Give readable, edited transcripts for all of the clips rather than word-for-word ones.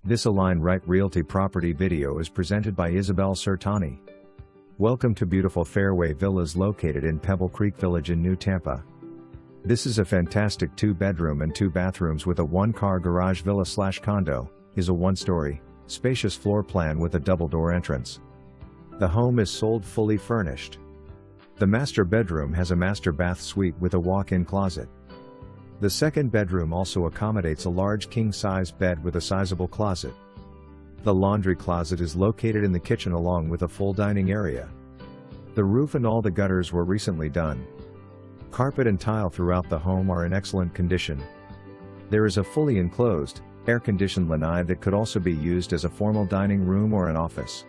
This Align Right Realty property video is presented by Isabel Sertani. Welcome to beautiful Fairway Villas located in Pebble Creek Village in New Tampa. This is a fantastic 2-bedroom and 2 bathrooms with a 1-car garage villa/condo, is a 1-story, spacious floor plan with a double-door entrance. The home is sold fully furnished. The master bedroom has a master bath suite with a walk-in closet. The second bedroom also accommodates a large king-size bed with a sizable closet. The laundry closet is located in the kitchen along with a full dining area. The roof and all the gutters were recently done. Carpet and tile throughout the home are in excellent condition. There is a fully enclosed, air-conditioned lanai that could also be used as a formal dining room or an office.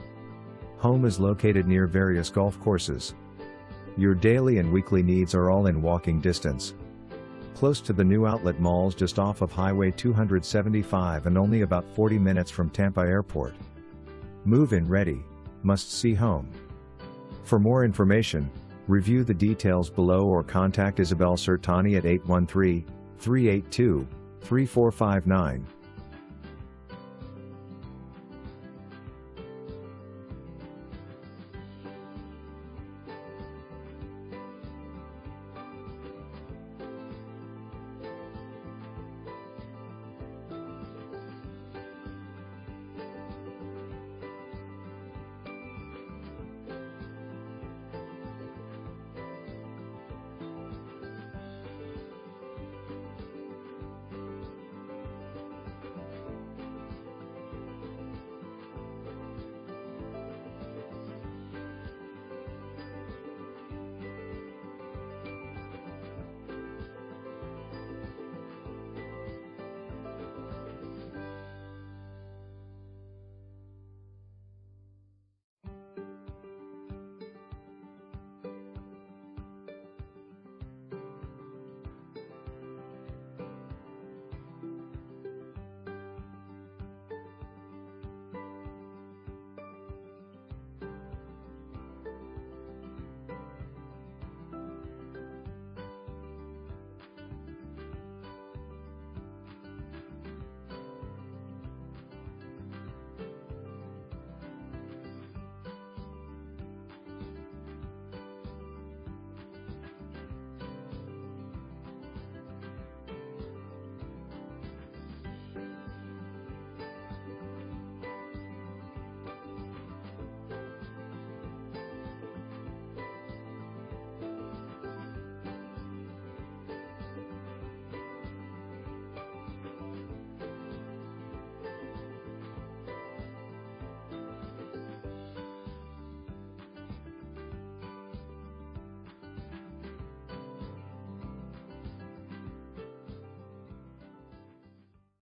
Home is located near various golf courses. Your daily and weekly needs are all in walking distance. Close to the new outlet malls just off of Highway 275 and only about 40 minutes from Tampa Airport. Move-in ready, must-see home. For more information, review the details below or contact Isabel Sertani at 813-382-3459.